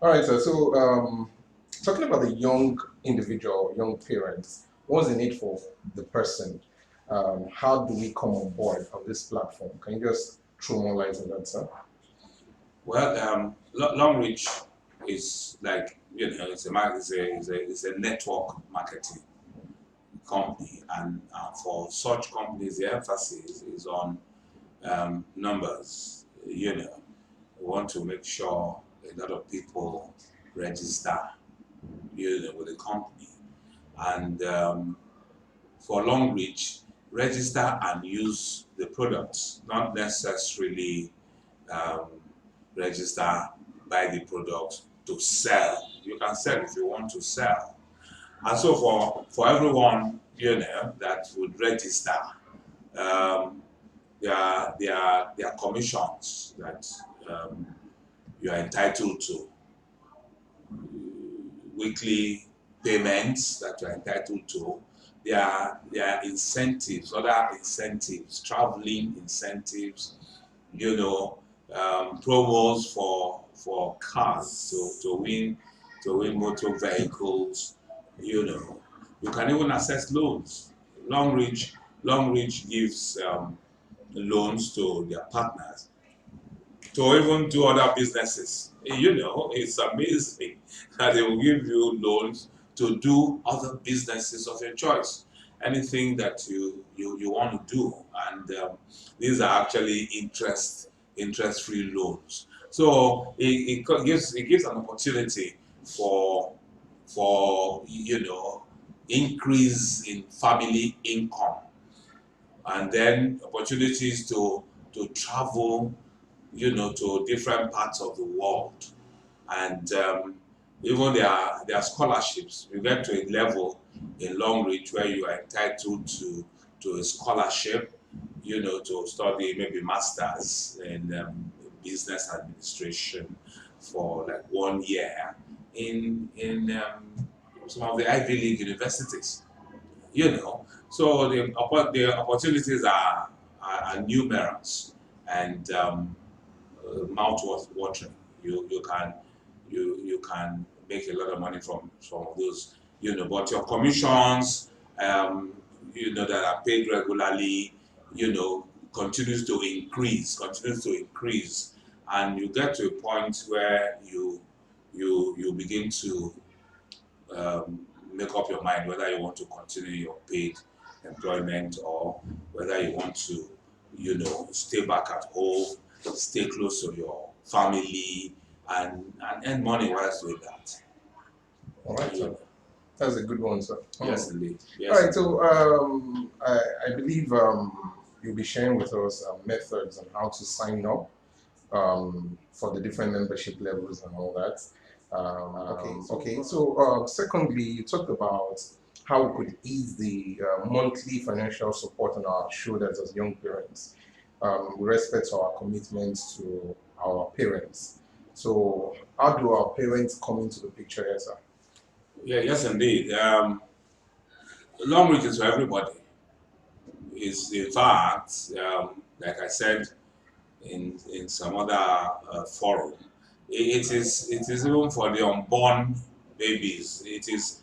All right, sir. So, talking about the young individual, young parents, what's the need for the person? How do we come on board on this platform? Can you just throw more light on that, sir? Well, Longrich is like it's a network marketing company, and for such companies, the emphasis is on numbers. We want to make sure a lot of people register, with the company, and for Longrich, register and use the products, not necessarily um, register, buy the product to sell. You can sell if you want to sell. And so for everyone, that would register, um, there are commissions that um, you are entitled to, weekly payments that you are entitled to. There are incentives, other incentives, traveling incentives, promos for cars to win motor vehicles. You can even access loans. Longrich Longrich gives loans to their partners to even do other businesses. It's amazing that they will give you loans to do other businesses of your choice. Anything that you want to do, and these are actually interest-free loans. So it gives an opportunity for increase in family income, and then opportunities to travel, to different parts of the world, and even there are scholarships. You get to a level in Longrich where you are entitled to a scholarship, to study maybe masters in business administration for like 1 year in some of the Ivy League universities. So the opportunities are numerous, and mouth watering. You can make a lot of money from some of those, but your commissions, that are paid regularly, continues to increase, and you get to a point where you begin to make up your mind whether you want to continue your paid employment, or whether you want to, stay back at home, stay close to your family, and earn money whilst doing that. All right, sir. That's a good one, sir. Yes, indeed. All Yes. right, so I believe you'll be sharing with us methods on how to sign up for the different membership levels and all that. Okay. So, secondly, you talked about how we could ease the monthly financial support on our shoulders as young parents, with respect to our commitments to our parents. So, how do our parents come into the picture here, sir? Yeah, yes, indeed. Long reach is for everybody. Is in fact, like I said in some other forum, it is even for the unborn babies. It is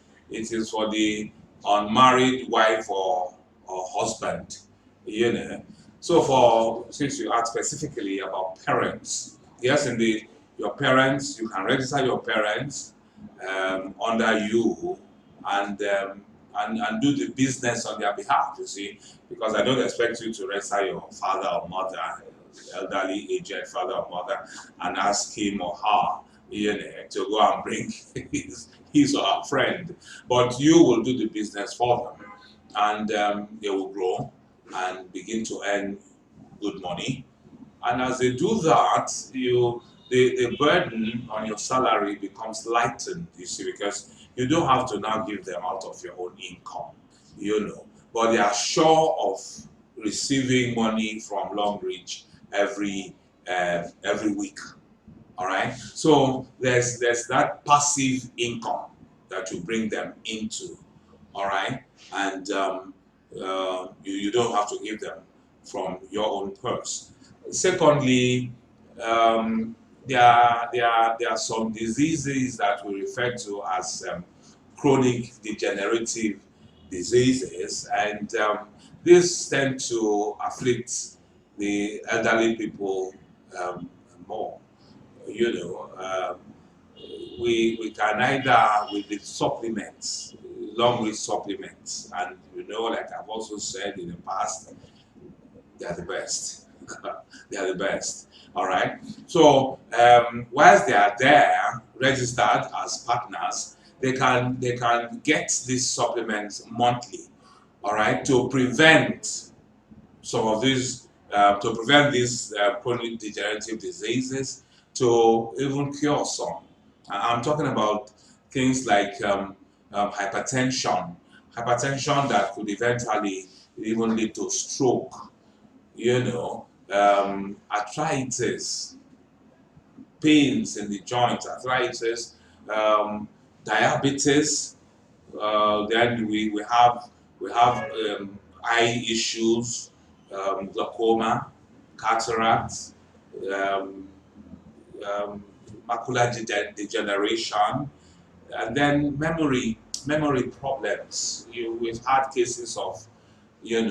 for the unmarried wife or husband. You know. So since you asked specifically about parents, yes, indeed, your parents, you can register your parents under you, and and do the business on their behalf. You see, because I don't expect you to register your father or mother, elderly aged father or mother, and ask him or her, to go and bring his or her friend. But you will do the business for them, and they will grow and begin to earn good money. And as they do that, the burden on your salary becomes lightened, you see, because you don't have to now give them out of your own income, But they are sure of receiving money from Longrich every week. All right. So there's that passive income that you bring them into. All right, and you don't have to give them from your own purse. Secondly, there are some diseases that we refer to as chronic degenerative diseases, and these tend to afflict the elderly people um, more. You know, we can either with the supplements, long with supplements, and like I've also said in the past, they are the best. They are the best. All right. So whilst they are there, registered as partners, they can get these supplements monthly. All right, to prevent some of these to prevent these chronic degenerative diseases, to even cure some. I'm talking about things like hypertension that could eventually even lead to stroke, arthritis, pains in the joints, arthritis, um, diabetes. Then we have eye issues, glaucoma, cataracts, um, um, macular degeneration, and then memory problems. We've had cases of, in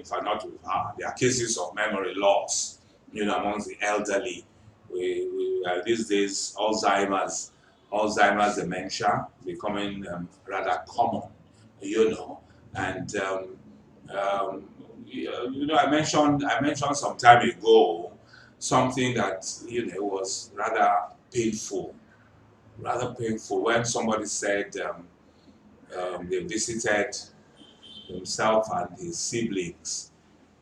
fact, not we've had, there are cases of memory loss, amongst the elderly. These days, Alzheimer's dementia becoming rather common, you know, and I mentioned some time ago something that was rather painful when somebody said they visited himself and his siblings,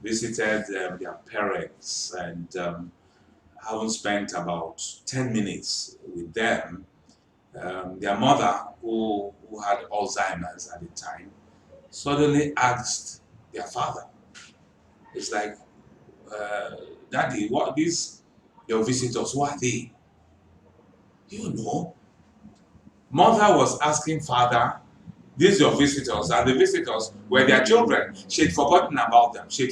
visited their parents, and having spent about 10 minutes with them, their mother, who had Alzheimer's at the time, suddenly asked their father, it's like, uh, Daddy, what these your visitors, who are they? You know, mother was asking father, these your visitors, and the visitors were their children. She'd forgotten about them. She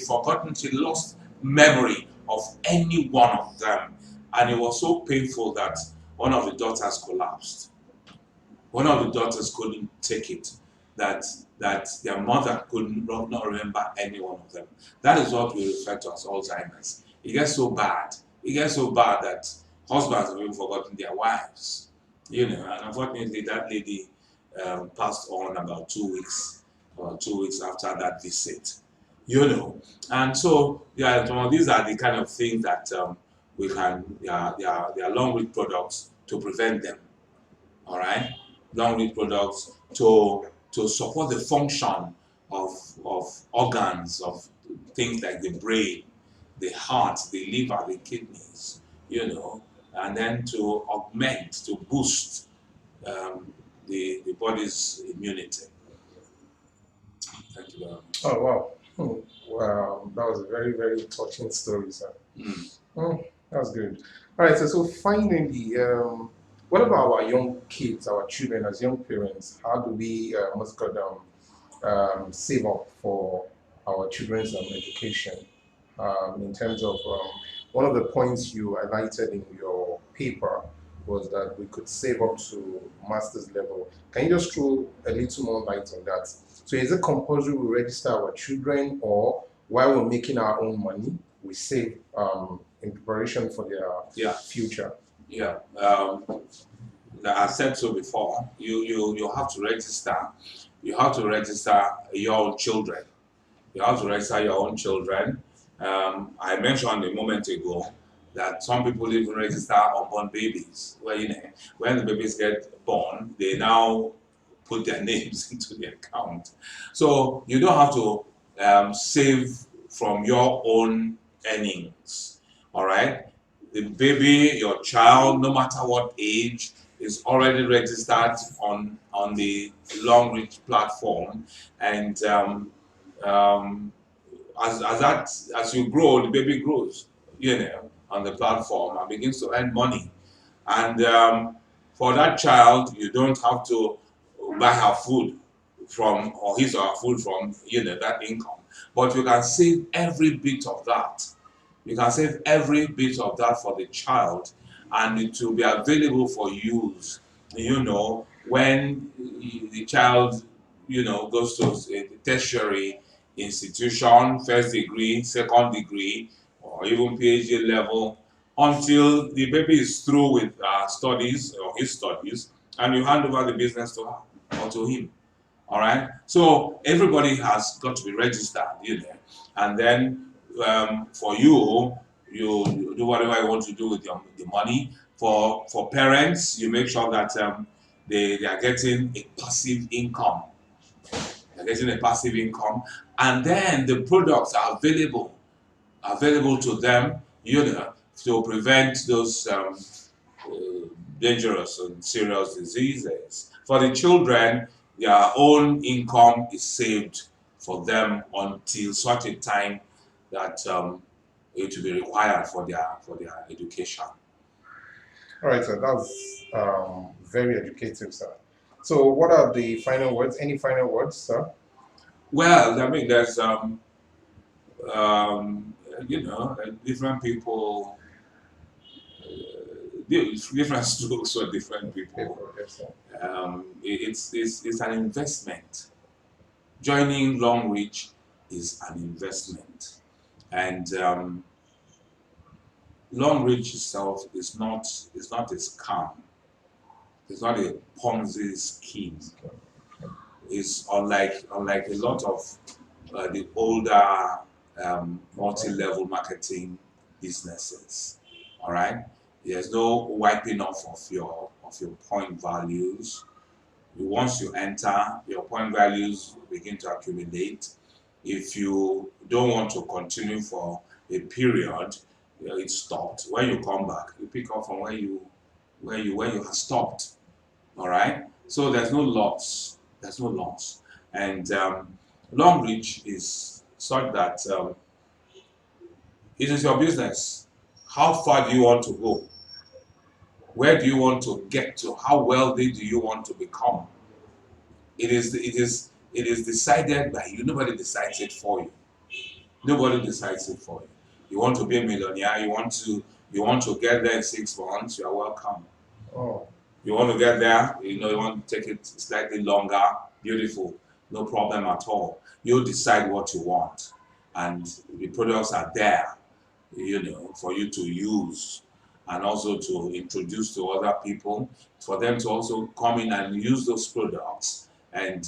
lost memory of any one of them. And it was so painful that one of the daughters collapsed. One of the daughters couldn't take it, that their mother could not remember any one of them. That is what we refer to as Alzheimer's. It gets so bad. It gets so bad that husbands have even forgotten their wives. And unfortunately, that lady passed on about 2 weeks or 2 weeks after that visit. And so yeah, some of these are the kind of things that we can. They are long read products to prevent them. All right, long read products to support the function of organs, of things like the brain, the heart, the liver, the kidneys, and then to augment, to boost um, the body's immunity. Thank you very much. Oh wow. Wow, that was a very, very touching story, sir. Mm. Oh, that's good. All right, so finally, what about our young kids, our children, as young parents? How do we, what's it called, save up for our children's education? In terms of one of the points you highlighted in your paper was that we could save up to master's level. Can you just throw a little more light on that? So is it compulsory we register our children, or while we're making our own money, we save in preparation for their Yeah, future? yeah. I said so before. You have to register. You have to register your own children. You have to register your own children. I mentioned a moment ago that some people even register unborn babies. Well, when the babies get born, they now put their names into the account. So you don't have to save from your own earnings. All right, the baby, your child, no matter what age, is already registered on the Longrich platform, and um, as you grow, the baby grows, on the platform and begins to earn money. And for that child, you don't have to buy her food from, or his or her food from, that income. But you can save every bit of that. You can save every bit of that for the child, and it will be available for use, when the child, goes to a tertiary institution, first degree, second degree, or even PhD level, until the baby is through with studies or his studies, and you hand over the business to her or to him. All right. So everybody has got to be registered, and then for you do whatever you want to do with the money. For parents, you make sure that they are getting a passive income. They're getting a passive income, and then the products are available to them, to prevent those dangerous and serious diseases. For the children, their own income is saved for them until such a time that it will be required for their education. All right, sir. That's very educative, sir. So, what are the final words? Any final words, sir? Well, I mean, there's different people, different strokes for different people. Yes, sir. It's an investment. Joining Longrich is an investment, and Longrich itself is not a scam. It's not a Ponzi scheme. It's unlike a lot of the older multi-level marketing businesses. All right, there's no wiping off of your point values. Once you enter, your point values begin to accumulate. If you don't want to continue for a period, it stopped. When you come back, you pick up from where you have stopped. All right. So there's no loss. There's no loss. And Longrich is such that it is your business. How far do you want to go? Where do you want to get to? How wealthy do you want to become? It is decided by you. Nobody decides it for you. Nobody decides it for you. You want to be a millionaire, you want to get there in 6 months, you are welcome. Oh, You want to get there, you want to take it slightly longer, beautiful, no problem at all. You decide what you want, and the products are there, for you to use, and also to introduce to other people, for them to also come in and use those products and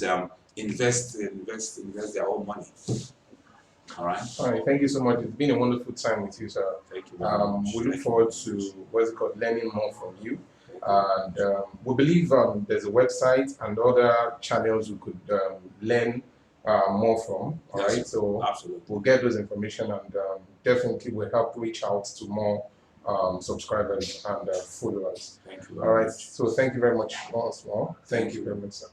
invest their own money. All right. all right. Thank you so much. It's been a wonderful time with you, sir. Thank you very much. We look forward to what's it called, learning more from you. And we believe there's a website and other channels we could learn more from. All Yes, right, so absolutely. we'll get those information and definitely will help reach out to more subscribers and followers. Thank you All very right, much. so thank you very much once more. Thank Thank you you. very much, sir.